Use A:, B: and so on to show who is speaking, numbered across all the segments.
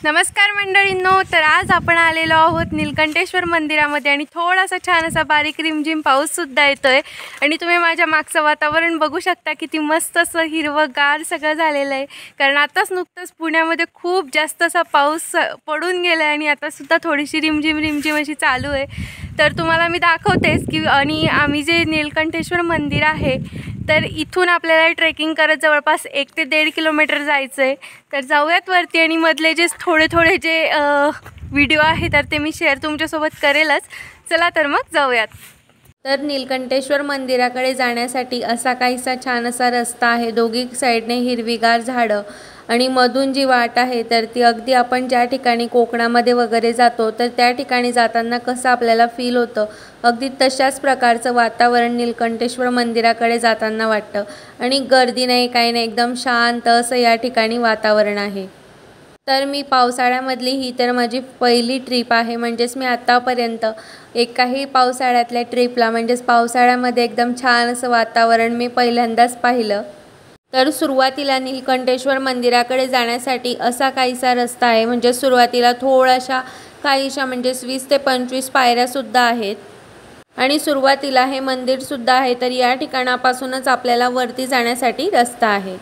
A: नमस्कार मंडळींनो, तर आज आपण आलेलो आहोत नीलकंठेश्वर मंदिरामध्ये आणि थोडासा छान असा बारीक रिमझिम पाऊस सुद्धा येतोय आणि तुम्ही माझ्या मागचं वातावरण बघू शकता किती मस्त असं हिरवंगार सगळं झालेलं आहे. कारण आताच नुकतंच पुण्यामध्ये खूप जास्त असा पाऊस पडून गेला आहे आणि आता सुद्धा थोडीशी रिमझिम अशी चालू आहे. तर तुम्हाला मी दाखवतेच की आणि आम्ही जे नीलकंठेश्वर मंदिर आहे तर इथून आपल्याला ट्रेकिंग करत जवळपास 1 ते 1.5 किलोमीटर जायचं आहे. तर जाऊयात वरती आणि मधले जे थोडे जे व्हिडिओ आहे तर ते मी शेअर तुमच्यासोबत करेलच. चला तर मग जाऊयात. तर नीलकंठेश्वर मंदिराकडे जाण्यासाठी असा काहीसा छान असा रस्ता आहे. दोघी साईडने हिरवीगार झाडं आणि मधून जी वाट आहे तर ती अगदी आपण ज्या ठिकाणी कोकणामध्ये वगैरे जातो तर त्या ठिकाणी जाताना कसं आपल्याला फील होतं अगदी तशाच प्रकारचं वातावरण नीलकंठेश्वर मंदिराकडे जाताना वाटतं. आणि गर्दी नाही, काही नाही, एकदम शांत असं या ठिकाणी वातावरण आहे. तर मी पावसाळ्यामधली ही तर माझी पहिली ट्रिप आहे. म्हणजेच मी आत्तापर्यंत एकाही पावसाळ्यातल्या ट्रिपला म्हणजेच पावसाळ्यामध्ये एकदम छान असं वातावरण मी पहिल्यांदाच पाहिलं. तर सुरुवातीला नीलकंठेश्वर मंदिराकडे जाण्यासाठी असा काहीसा रस्ता आहे. म्हणजे सुरुवातीला थोड्याशा काहीशा म्हणजे 20 ते 25 पायऱ्यासुद्धा आहेत आणि सुरुवातीला हे मंदिरसुद्धा आहे. तर या ठिकाणापासूनच आपल्याला वरती जाण्यासाठी रस्ता आहे.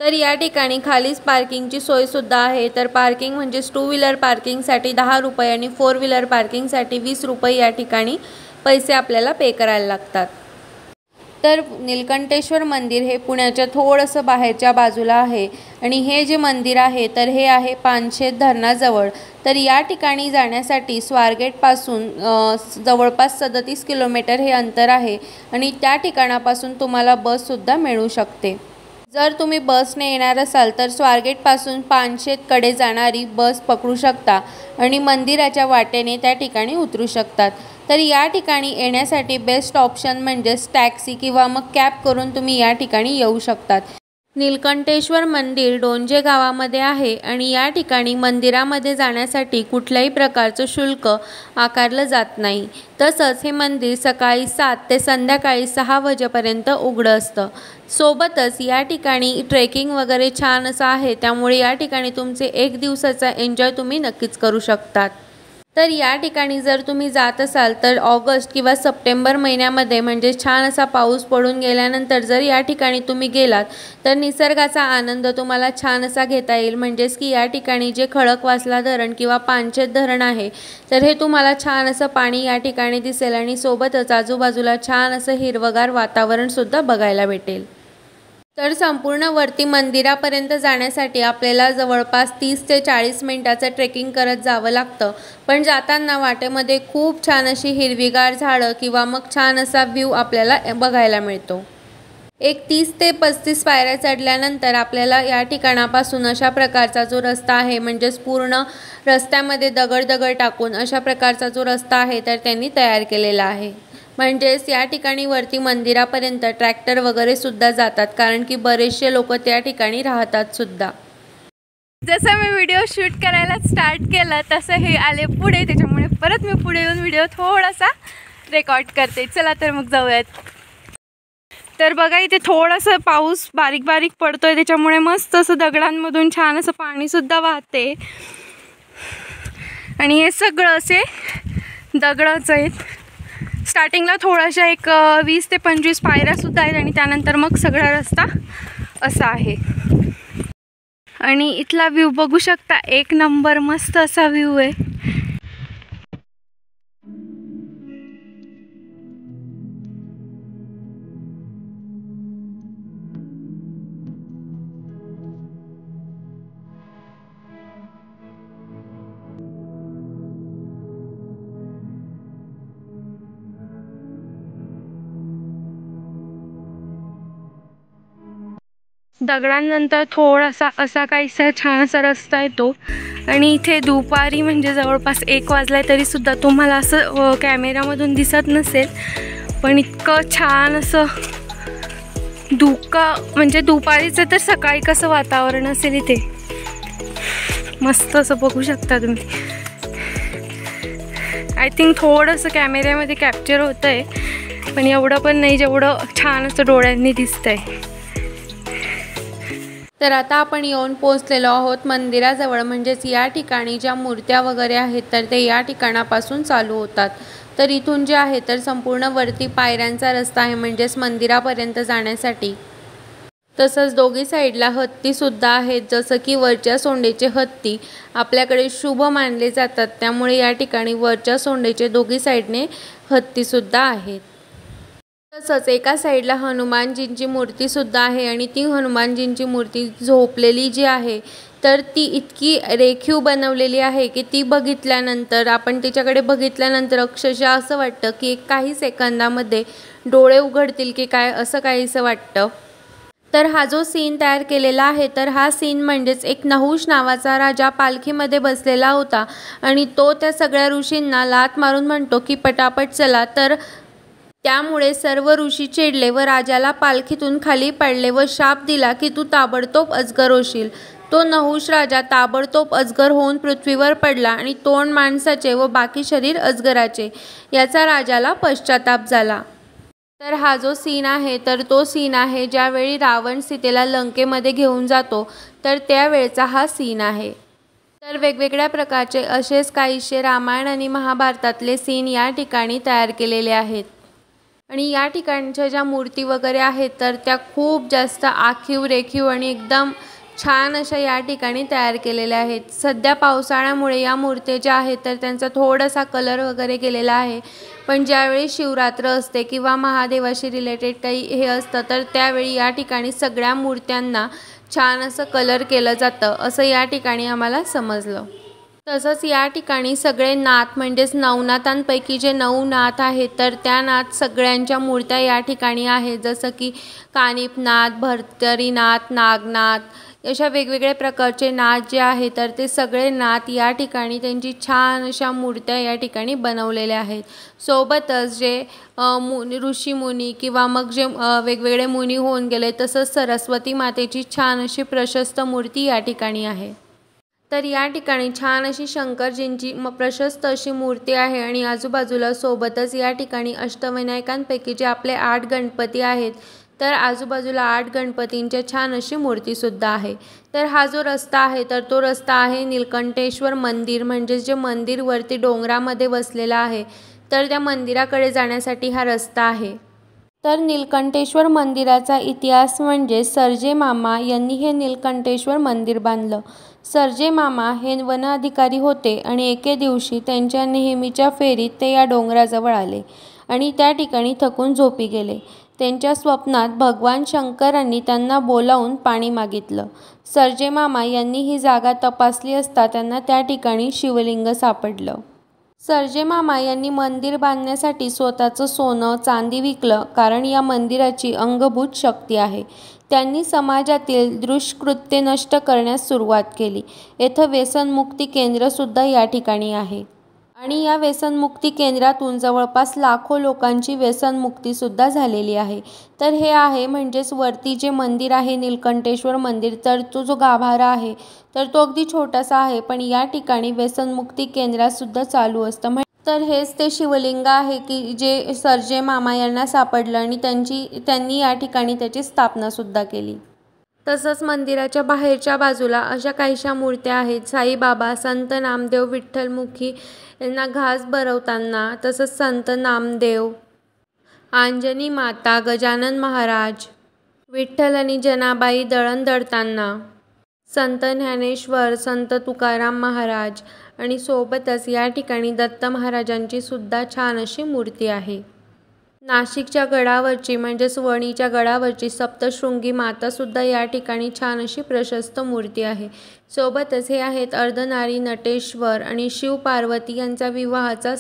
A: तर या ठिकाणी खालीच पार्किंगची सोयसुद्धा आहे. तर पार्किंग म्हणजेच 2 व्हीलर पार्किंगसाठी 10 रुपये आणि 4 व्हीलर पार्किंगसाठी 20 रुपये या ठिकाणी पैसे आपल्याला पे करायला लागतात. तर नीलकंठेश्वर मंदिर हे पुण्याच्या थोडंसं बाहेरच्या बाजूला आहे आणि हे जे मंदिर आहे तर हे आहे पानशेत धरणाजवळ. तर या ठिकाणी जाण्यासाठी स्वारगेटपासून जवळपास 37 किलोमीटर हे अंतर आहे आणि त्या ठिकाणापासून तुम्हाला बससुद्धा मिळू शकते. जर तुम्ही बसने येणार असाल तर स्वारगेटपासून पानशेतकडे जाणारी बस पकडू शकता आणि मंदिराच्या वाटेने त्या ठिकाणी उतरू शकतात. तर या ठिकाणी येण्यासाठी बेस्ट ऑप्शन म्हणजेच टॅक्सी किंवा मग कॅब करून तुम्ही या ठिकाणी येऊ शकतात. नीलकंठेश्वर मंदिर डोंजे गावामध्ये आहे आणि या ठिकाणी मंदिरामध्ये जाण्यासाठी कुठल्याही प्रकारचं शुल्क आकारलं जात नाही. तसंच हे मंदिर सकाळी 7 ते संध्याकाळी 6 वाजेपर्यंत उघडं असतं. सोबतच या ठिकाणी ट्रेकिंग वगैरे छान असं आहे, त्यामुळे या ठिकाणी तुमचे 1 दिवसाचा एन्जॉय तुम्ही नक्कीच करू शकतात. तर या ठिकाणी जर तुम्ही जात असाल तर ऑगस्ट किंवा सप्टेंबर महिन्यामध्ये म्हणजे छान असा पाऊस पडून गेल्यानंतर जर या ठिकाणी तुम्ही गेलात तर निसर्गाचा आनंद तुम्हाला छान असा घेता येईल. म्हणजेच की या ठिकाणी जे खडकवासला धरण किंवा पानशेत धरण आहे तर हे तुम्हाला छान असं पाणी या ठिकाणी दिसेल आणि सोबतच आजूबाजूला छान असं हिरवगार वातावरणसुद्धा बघायला भेटेल. तर संपूर्ण वरती मंदिरापर्यंत जाण्यासाठी आपल्याला जवळपास 30 ते 40 मिनिटाचं ट्रेकिंग करत जावं लागतं. पण जाताना वाटेमध्ये खूप छान अशी हिरवीगार झाडं किंवा मग छान असा व्ह्यू आपल्याला बघायला मिळतो. एक 30 ते 35 पायऱ्या चढल्यानंतर आपल्याला या ठिकाणापासून अशा प्रकारचा जो रस्ता आहे म्हणजेच पूर्ण रस्त्यामध्ये दगड टाकून अशा प्रकारचा जो रस्ता आहे तर त्यांनी तयार केलेला आहे. म्हणजेच या ठिकाणी वरती मंदिरापर्यंत ट्रॅक्टर वगैरे सुद्धा जातात कारण की बरेचसे लोक त्या ठिकाणी राहतात सुद्धा. जसं मी व्हिडिओ शूट करायला स्टार्ट केलं तसं हे आले पुढे, त्याच्यामुळे परत मी पुढे येऊन व्हिडिओ थोडासा रेकॉर्ड करते. चला तर मग जाऊयात. तर बघा इथे थोडंसं पाऊस बारीक पडतोय, त्याच्यामुळे मस्त असं दगडांमधून छान असं पाणीसुद्धा वाहते आणि हे सगळं असे दगडच आहेत. स्टार्टिंगला थोड्याशा एक 20 ते 25 पायऱ्यासुद्धा आहेत आणि त्यानंतर मग सगळा रस्ता असा आहे. आणि इथला व्ह्यू बघू शकता, एक नंबर मस्त असा व्ह्यू आहे. दगडांनंतर थोडासा असा काहीसा छान असा रस्ता येतो आणि इथे दुपारी म्हणजे जवळपास 1 वाजला तरीसुद्धा तुम्हाला असं कॅमेरामधून दिसत नसेल, पण इतकं छान असं म्हणजे दुपारीचं तर सकाळी कसं वातावरण असेल इथे मस्त असं बघू शकता तुम्ही. आय थिंक थोडंसं कॅमेऱ्यामध्ये कॅप्चर होतं आहे पण एवढं पण नाही जेवढं छान असं डोळ्यांनी दिसतंय. तर आता आपण येऊन पोहोचलेलो आहोत मंदिराजवळ, म्हणजेच या ठिकाणी ज्या मूर्त्या वगैरे आहेत तर ते या ठिकाणापासून चालू होतात. तर इथून जे आहे तर संपूर्ण वरती पायऱ्यांचा रस्ता आहे, म्हणजेच मंदिरापर्यंत जाण्यासाठी. तसंच दोघी साईडला हत्तीसुद्धा आहेत, जसं की वरच्या सोंडेचे हत्ती आपल्याकडे शुभ मानले जातात, त्यामुळे या ठिकाणी वरच्या सोंडेचे दोघी साईडने हत्तीसुद्धा आहेत. तसंच एका साईडला हनुमानजींची मूर्तीसुद्धा आहे आणि ती हनुमानजींची मूर्ती झोपलेली जी आहे तर ती इतकी रेखीव बनवलेली आहे की ती बघितल्यानंतर, आपण तिच्याकडे बघितल्यानंतर अक्षरशः असं वाटतं की काही सेकंदामध्ये डोळे उघडतील की काय, असं काहीसं वाटतं. तर हा जो सीन तयार केलेला आहे तर हा सीन म्हणजेच एक नहुष नावाचा राजा पालखीमध्ये बसलेला होता आणि तो त्या सगळ्या ऋषींना लाथ मारून म्हणतो की पटापट चला. तर त्यामुळे सर्व ऋषी चिडले व राजाला पालखीतून खाली पाडले व शाप दिला की तू ताबडतोब अजगर होशील. तो नहुष राजा ताबडतोब अजगर होऊन पृथ्वीवर पडला आणि तोंड माणसाचे व बाकी शरीर अजगराचे. याचा राजाला पश्चाताप झाला. तर हा जो सीन आहे तर तो सीन आहे ज्यावेळी रावण सीतेला लंकेमध्ये घेऊन जातो तर त्यावेळचा हा सीन आहे. तर वेगवेगळ्या प्रकारचे असेच काहीसे रामायण आणि महाभारतातले सीन या ठिकाणी तयार केलेले आहेत. आणि या ठिकाणच्या ज्या मूर्ती वगैरे आहेत तर त्या खूप जास्त आखीव रेखीव आणि एकदम छान अशा या ठिकाणी तयार केलेल्या आहेत. सध्या पावसाळ्यामुळे या मूर्त्या ज्या आहेत तर त्यांचा थोडासा कलर वगैरे केलेला आहे, पण ज्यावेळी शिवरात्र असते किंवा महादेवाशी रिलेटेड काही हे असतं तर त्यावेळी या ठिकाणी सगळ्या मूर्त्यांना छान असं कलर केलं जातं, असं या ठिकाणी आम्हाला समजलं. तसंच या ठिकाणी सगळे नाथ म्हणजेच नवनाथांपैकी जे 9 नाथ आहेत तर त्या नाथ सगळ्यांच्या मूर्त्या या ठिकाणी आहेत, जसं की कानिपनाथ, भर्तरीनाथ, नागनाथ, अशा वेगवेगळ्या प्रकारचे नाथ जे आहेत तर ते सगळे नाथ या ठिकाणी त्यांची छान अशा मूर्त्या या ठिकाणी बनवलेल्या आहेत. सोबतच जे ऋषी मुनी किंवा मग जे वेगवेगळे मुनी होऊन गेले, तसंच सरस्वती मातेची छान अशी प्रशस्त मूर्ती या ठिकाणी आहे. तर या ठिकाणी छान अशी शंकरजींची प्रशस्त अशी मूर्ती आहे आणि आजूबाजूला सोबतच या ठिकाणी अष्टविनायकांपैकी जे आपले 8 गणपती आहेत तर आजूबाजूला 8 गणपतींच्या छान अशी मूर्तीसुद्धा आहे. तर हा जो रस्ता आहे तर तो रस्ता आहे नीलकंठेश्वर मंदिर, म्हणजेच जे मंदिर वरती डोंगरामध्ये वसलेलं आहे तर त्या मंदिराकडे जाण्यासाठी हा रस्ता आहे. तर नीलकंठेश्वर मंदिराचा इतिहास म्हणजे सर्जे मामा यांनी हे नीलकंठेश्वर मंदिर बांधलं. सर्जे मामा हे वन अधिकारी होते आणि एके दिवशी त्यांच्या नेहमीच्या फेरीत ते या डोंगराजवळ आले आणि त्या ठिकाणी थकून झोपी गेले. त्यांच्या स्वप्नात भगवान शंकरांनी त्यांना बोलावून पाणी मागितलं. सर्जे मामा यांनी ही जागा तपासली असता त्यांना त्या ठिकाणी शिवलिंग सापडलं. सर्जे मामा यांनी मंदिर बांधण्यासाठी स्वतःचं सोनं चांदी विकलं, कारण या मंदिराची अंगभूत शक्ती आहे. त्यांनी समाजातील दुष्कृत्ये नष्ट करण्यास सुरुवात केली. येथे व्यसनमुक्ती केंद्रसुद्धा या ठिकाणी आहे आणि या व्यसनमुक्ती केंद्रातून जवळपास लाखो लोकांची व्यसनमुक्तीसुद्धा झालेली आहे. तर हे आहे म्हणजेच वरती जे मंदिर आहे नीलकंठेश्वर मंदिर, तर तो जो गाभारा आहे तर तो अगदी छोटासा आहे, पण या ठिकाणी व्यसनमुक्ती केंद्रातसुद्धा चालू असतं. तर हेच ते शिवलिंग आहे की जे सर्जे मामा यांना सापडलं आणि त्यांनी या ठिकाणी त्याची स्थापनासुद्धा केली. तसंच मंदिराच्या बाहेरच्या बाजूला अशा काहीशा मूर्त्या आहेत. साईबाबा, संत नामदेव, विठ्ठलमुखी यांना घास भरवताना, तसंच संत नामदेव, अंजनी माता, गजानन महाराज, विठ्ठल आणि जनाबाई दळण दळताना, संत ज्ञानेश्वर, संत तुकाराम महाराज आणि सोबतच या ठिकाणी दत्त महाराजांची सुद्धा छान अशी मूर्ती आहे. नाशिकच्या गडावरची म्हणजेच वणीच्या गडावरची सप्तशृंगी मातासुद्धा या ठिकाणी छान अशी प्रशस्त मूर्ती आहे. सोबतच हे आहेत अर्धनारी नटेश्वर आणि शिव पार्वती यांचा विवाहाचा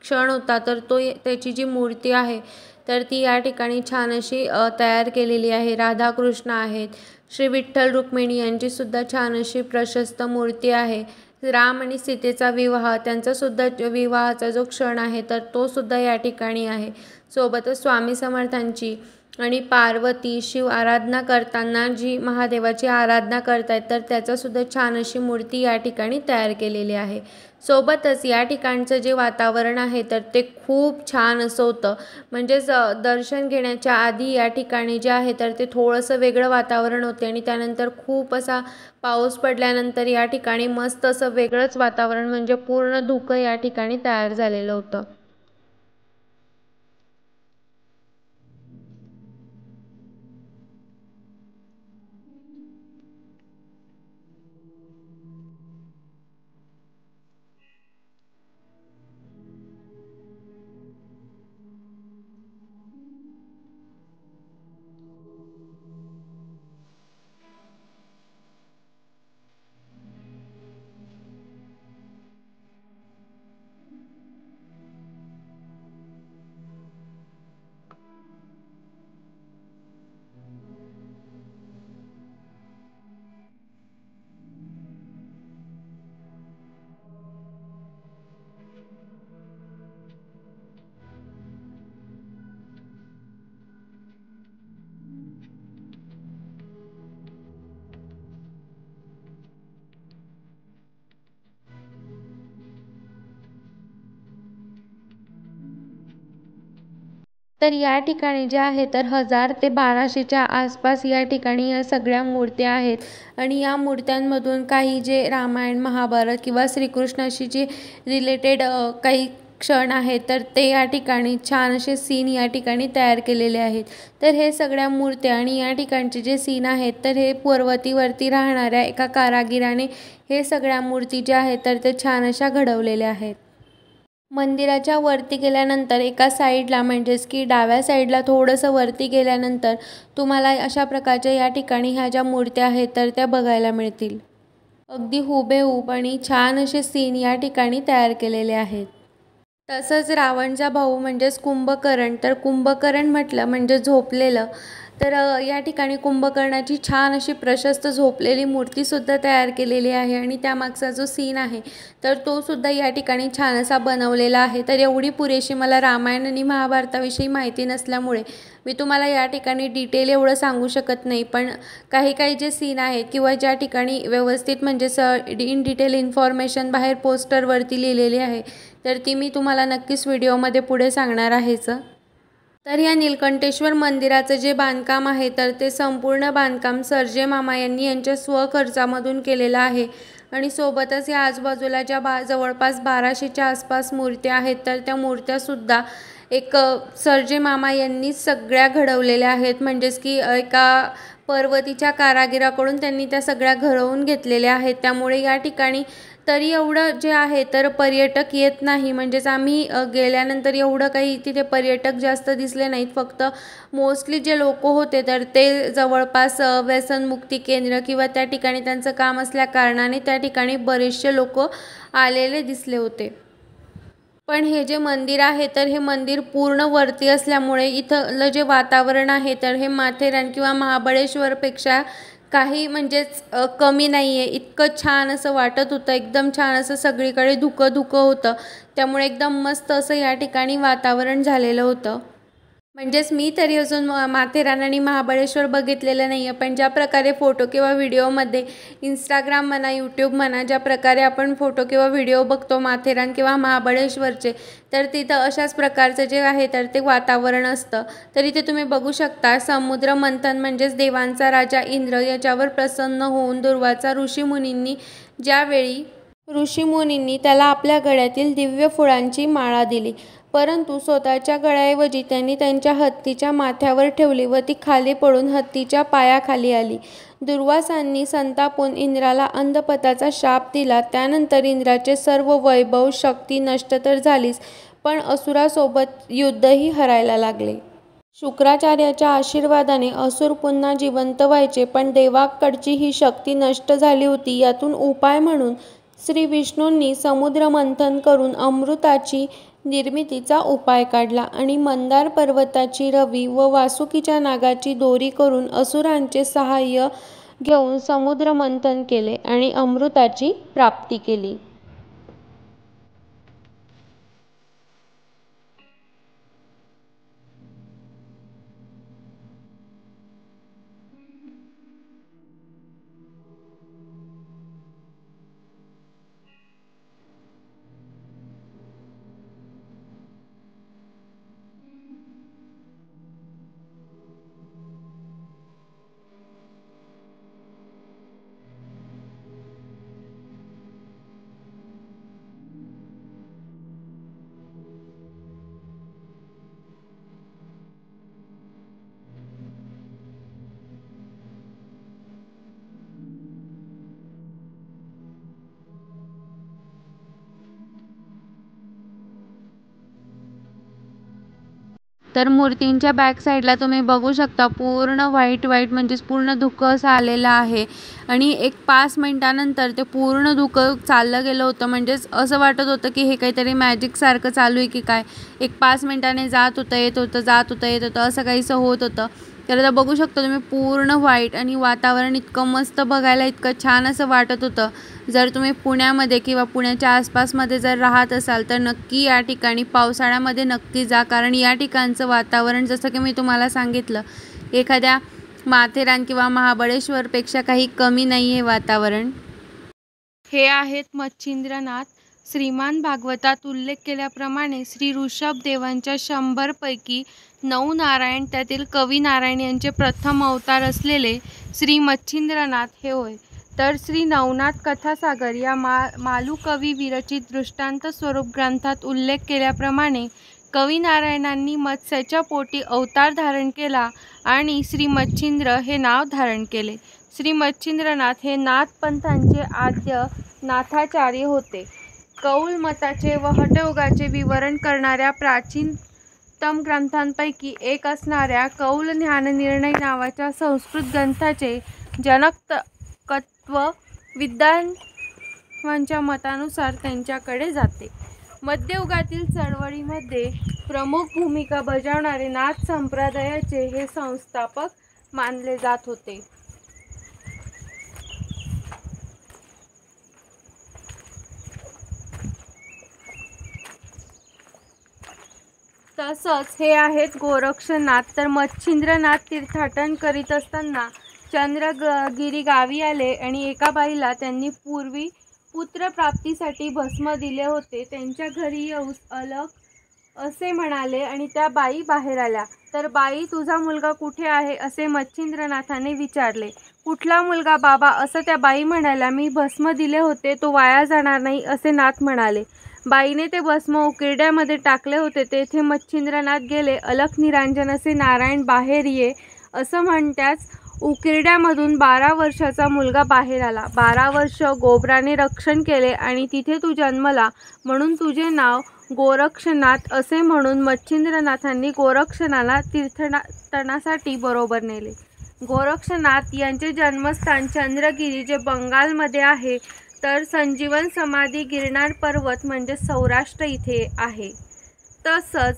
A: क्षण होता, तर त्याची जी मूर्ती आहे तर ती या ठिकाणी छान अशी तयार केलेली आहे. राधाकृष्ण आहेत, श्री विठ्ठल रुक्मिणी यांचीसुद्धा छान अशी प्रशस्त मूर्ती आहे. राम आणि सीतेचा विवाह, त्यांचासुद्धा विवाहाचा जो क्षण आहे तर तो सुद्धा या ठिकाणी आहे. सोबतच स्वामी समर्थांची आणि पार्वती शिव आराधना करताना जी महादेवाची आराधना करतायत तर त्याचासुद्धा छान अशी मूर्ती या ठिकाणी तयार केलेली आहे. सोबतच या ठिकाणचं जे वातावरण आहे तर ते खूप छान असं होतं. म्हणजेच दर्शन घेण्याच्या आधी या ठिकाणी जे आहे तर ते थोडंसं वेगळं वातावरण होते आणि त्यानंतर खूप असा पाऊस पडल्यानंतर या ठिकाणी मस्त असं वेगळंच वातावरण म्हणजे पूर्ण धुकं या ठिकाणी तयार झालेलं होतं. तर या ठिकाणी जे आहे तर 1000 ते 1200च्या आसपास या ठिकाणी या सगळ्या मूर्त्या आहेत. आणि या मूर्त्यांमधून काही जे रामायण महाभारत किंवा श्रीकृष्णाशी जे रिलेटेड काही क्षण आहेत तर ते या ठिकाणी छान असे सीन या ठिकाणी तयार केलेले आहेत. तर हे सगळ्या मूर्त्या आणि या ठिकाणचे जे सीन आहेत तर हे पर्वतीवरती राहणाऱ्या एका कारागिराने हे सगळ्या मूर्ती ज्या आहेत तर ते छान अशा घडवलेल्या आहेत. मंदिराच्या वरती गेल्यानंतर एका साईडला म्हणजेच की डाव्या साईडला थोडंसं वरती गेल्यानंतर तुम्हाला अशा प्रकारच्या या ठिकाणी ह्या ज्या मूर्त्या आहेत तर त्या बघायला मिळतील. अगदी हुबेहूब आणि छान असे सीन या ठिकाणी तयार केलेले आहेत. तसंच रावणचा भाऊ म्हणजेच कुंभकर्ण, तर कुंभकर्ण म्हटलं म्हणजे झोपलेलं. तर या ठिकाणी कुंभकर्णाची छान अशी प्रशस्त झोपलेली मूर्तीसुद्धा तयार केलेली आहे आणि त्यामागचा जो सीन आहे तर तो सुद्धा या ठिकाणी छान असा बनवलेला आहे. तर एवढी पुरेशी मला रामायण आणि महाभारताविषयी माहिती नसल्यामुळे मी तुम्हाला या ठिकाणी डिटेल एवढं सांगू शकत नाही. पण काही काही जे सीन आहेत किंवा ज्या ठिकाणी व्यवस्थित म्हणजेच इन डिटेल इन्फॉर्मेशन बाहेर पोस्टरवरती लिहिलेली आहे तर ती मी तुम्हाला नक्कीच व्हिडिओमध्ये पुढे सांगणार आहेच. तर या नीलकंठेश्वर मंदिराचं जे बांधकाम आहे तर ते संपूर्ण बांधकाम सर्जे मामा यांनी यांच्या स्वखर्चामधून केलेलं आहे. आणि सोबतच या आजूबाजूला ज्या जवळपास 1200च्या आसपास मूर्त्या आहेत तर त्या मूर्त्यासुद्धा एक सर्जे मामा यांनी सगळ्या घडवलेल्या आहेत. म्हणजेच की एका पर्वतीच्या कारागिराकडून त्यांनी त्या सगळ्या घडवून घेतलेल्या आहेत. त्यामुळे या ठिकाणी तरी एवढं जे आहे तर पर्यटक येत नाही. म्हणजेच आम्ही गेल्यानंतर एवढं काही तिथे पर्यटक जास्त दिसले नाहीत. फक्त मोस्टली जे लोक होते तर ते जवळपास व्यसनमुक्ती केंद्र किंवा त्या ठिकाणी त्यांचं काम असल्या कारणाने त्या ठिकाणी बरेचसे लोक आलेले दिसले होते. पण हे जे मंदिर आहे तर हे मंदिर पूर्ण वरती असल्यामुळे इथलं जे वातावरण आहे तर हे माथेरान किंवा महाबळेश्वरपेक्षा काही म्हणजेच कमी नाही आहे. इतकं छान असं वाटत होतं, एकदम छान असं सगळीकडे धुकं धुकं होतं. त्यामुळे एकदम मस्त असं या ठिकाणी वातावरण झालेलं होतं. म्हणजेच मी तरी अजून माथेरान आणि महाबळेश्वर बघितलेलं नाही आहे. पण ज्या प्रकारे फोटो किंवा व्हिडिओमध्ये इंस्टाग्राम म्हणा यूट्यूब म्हणा ज्या प्रकारे आपण फोटो किंवा व्हिडिओ बघतो माथेरान किंवा महाबळेश्वरचे तर तिथं अशाच प्रकारचं जे आहे तर ते वातावरण असतं. तर इथे तुम्ही बघू शकता समुद्र मंथन म्हणजेच देवांचा राजा इंद्र याच्यावर प्रसन्न होऊन दुर्वासा ऋषीमुनींनी त्याला आपल्या गळ्यातील दिव्य फुलांची माळा दिली. परंतु स्वतःच्या गळ्याऐवजी त्यांनी त्यांच्या हत्तीच्या माथ्यावर ठेवली व ती खाली पडून हत्तीच्या पायाखाली आली. दुर्वासांनी संतापून इंद्राला अंधपताचा शाप दिला. त्यानंतर इंद्राचे सर्व वैभव शक्ती नष्ट तर झालीच, पण असुरासोबत युद्धही हरायला लागले. शुक्राचार्याच्या आशीर्वादाने असुर पुन्हा जिवंत व्हायचे, पण देवाकडची ही शक्ती नष्ट झाली होती. यातून उपाय म्हणून श्री विष्णूंनी समुद्र मंथन करून अमृताची निर्मितीचा उपाय काढला आणि मंदार पर्वताची रवी व वासुकीच्या नागाची दोरी करून असुरांचे सहाय्य घेऊन समुद्र मंथन केले आणि अमृताची प्राप्ती केली. तर मूर्तींच्या बॅक साईडला तुम्ही बघू शकता पूर्ण व्हाईट म्हणजेच पूर्ण धुकं असं आलेलं आहे आणि एक 5 मिनिटानंतर ते पूर्ण धुकं चाललं गेलं होतं. म्हणजेच असं वाटत होतं की हे काहीतरी मॅजिक सारखं चालू आहे की काय. एक 5 मिनिटाने जात होतं येत होतं जात होतं येत होतं असं काहीसं होत होतं. तर आता बघू शकता तुम्ही पूर्ण व्हाईट आणि वातावरण इतकं मस्त बघायला इतकं छान असं वाटत होतं. जर तुम्ही पुण्यामध्ये किंवा पुण्याच्या आसपासमध्ये जर राहत असाल तर नक्की या ठिकाणी पावसाळ्यामध्ये नक्की जा, कारण या ठिकाणचं वातावरण जसं की मी तुम्हाला सांगितलं एखाद्या माथेरान किंवा महाबळेश्वरपेक्षा काही कमी नाही आहे वातावरण. हे आहेत मच्छिंद्रनाथ. श्रीमान भागवतात उल्लेख केल्याप्रमाणे श्री ऋषभदेवांच्या 100 पैकी 9 नारायण त्यातील कवी नारायण यांचे प्रथम अवतार असलेले श्री मच्छिंद्रनाथ हे होय. तर श्री नवनाथ कथासागर या मालुकवी विरचित दृष्टांत स्वरूप ग्रंथात उल्लेख केल्याप्रमाणे कवी नारायणांनी मत्स्याच्या पोटी अवतार धारण केला आणि श्री मच्छिंद्र हे नाव धारण केले. श्री मच्छिंद्रनाथ हे नाथपंथांचे आद्य नाथाचार्य होते. कौल मताचे व हठयोगाचे विवरण करणाऱ्या प्राचीनतम ग्रंथांपैकी एक असणाऱ्या कौल ज्ञाननिर्णय नावाच्या संस्कृत ग्रंथाचे जनकत्व विद्वानांच्या मतानुसार त्यांच्याकडे जाते. मध्ययुगातील चळवळीमध्ये प्रमुख भूमिका बजावणारे नाथ संप्रदायाचे हे संस्थापक मानले जात होते. तसंच हे आहेत गोरक्षनाथ. तर मच्छिंद्रनाथ तीर्थाटन करीत असताना चंद्रगिरी गावी आले आणि एका बाईला त्यांनी पूर्वी पुत्रप्राप्तीसाठी भस्म दिले होते. त्यांच्या घरी येऊस अलग असे म्हणाले आणि त्या बाई बाहेर आल्या. तर बाई, तुझा मुलगा कुठे आहे असे मच्छिंद्रनाथाने विचारले. कुठला मुलगा बाबा असं त्या बाई म्हणाल्या. मी भस्म दिले होते, तो वाया जाणार नाही असे नाथ म्हणाले. बाईने ते भस्म उकिरड्यामध्ये टाकले होते. तेथे मच्छिंद्रनाथ गेले. अलख निरांजन असे नारायण बाहेर ये असं म्हणत्याच उकिरड्यामधून 12 वर्षाचा मुलगा बाहेर आला. 12 वर्ष गोब्राने रक्षण केले आणि तिथे तू जन्मला म्हणून तुझे नाव गोरक्षनाथ असे म्हणून मच्छिंद्रनाथांनी गोरक्षनाला तीर्थाटनासाठी बरोबर नेले. गोरक्षनाथ यांचे जन्मस्थान चंद्रगिरी जे बंगालमध्ये आहे, तर संजीवन समाधी गिरनार पर्वत म्हणजे सौराष्ट्र इथे आहे. तसंच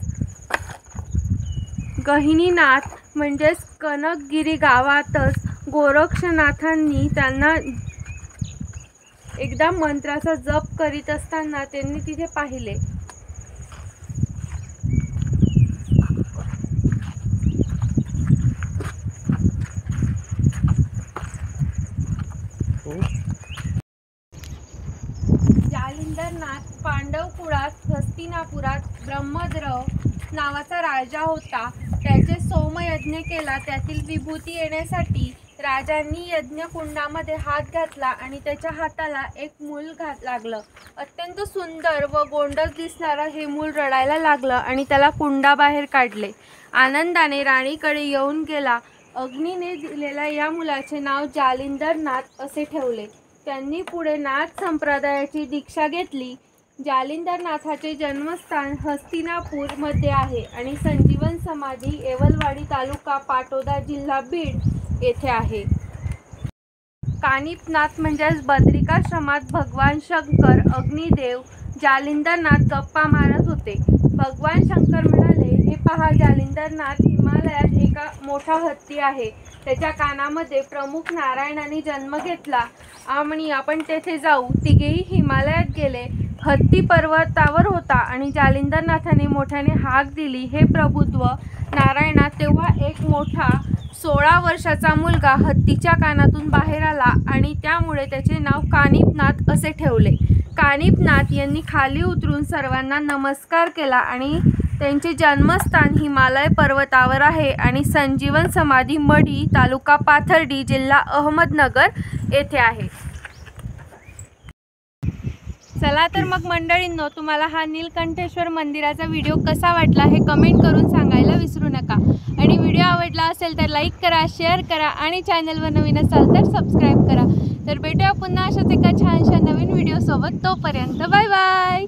A: गहिनीनाथ म्हणजेच कनकगिरी गावातच गोरक्षनाथांनी त्यांना एकदा मंत्राचा जप करीत असताना त्यांनी तिथे पाहिले. जालिंदरनाथ पांडव कुळात हस्तिनापुरात ब्रह्मद्रव नावाचा राजा होता. त्याचे सोमयज्ञ केला. त्यातील विभूती येण्यासाठी राजांनी यज्ञकुंडामध्ये हात घातला आणि त्याच्या हाताला एक मूल लागलं. अत्यंत सुंदर व गोंडस दिसणारं हे मूल रडायला लागलं आणि त्याला कुंडाबाहेर काढले. आनंदाने राणीकडे येऊन गेला. अग्नीने दिलेल्या या मुलाचे नाव जालिंदरनाथ असे ठेवले. त्यांनी पुढे नाथ संप्रदायाची दीक्षा घेतली. जालिंदरनाथाचे जन्मस्थान हस्तिनापूर मध्ये आहे आणि संजीवन समाधी येवलवाडी तालुका पाटोदा जिल्हा बीड येथे आहे. कानिपनाथ म्हणजेच बद्रिकाश्रमात भगवान शंकर अग्निदेव जालिंदरनाथ गप्पा मारत होते. भगवान शंकर म्हणाले, हे पहा जालिंदरनाथ, हिमालयात एका मोठा हत्ती आहे. त्याच्या कानामध्ये प्रमुख नारायणाने जन्म घेतला आणि आपण तेथे जाऊ. तिघेही हिमालयात गेले. हत्ती पर्वतावर होता आणि जालिंदरनाथाने मोठ्याने हाक दिली, हे प्रभुत्व नारायणा. तेव्हा एक मोठा 16 वर्षाचा मुलगा हत्तीच्या कानातून बाहेर आला आणि त्यामुळे त्याचे नाव कानिपनाथ असे ठेवले. कानिपनाथ यांनी खाली उतरून सर्वांना नमस्कार केला आणि त्यांचे जन्मस्थान हिमालय पर्वतावर आहे आणि संजीवन समाधी मढी तालुका पाथर्डी जिल्हा अहमदनगर येथे आहे. चला तर मग मंडळींनो, तुम्हाला हा नीलकंठेश्वर मंदिराचा व्हिडिओ कसा वाटला हे कमेंट करून सांगायला विसरू नका. आणि व्हिडिओ आवडला असेल तर लाईक करा, शेअर करा आणि चॅनलवर नवीन असाल तर सबस्क्राईब करा. तर भेटूया पुन्हा अशाच एका छानशा नवीन व्हिडिओ सोबत. तोपर्यंत बाय बाय.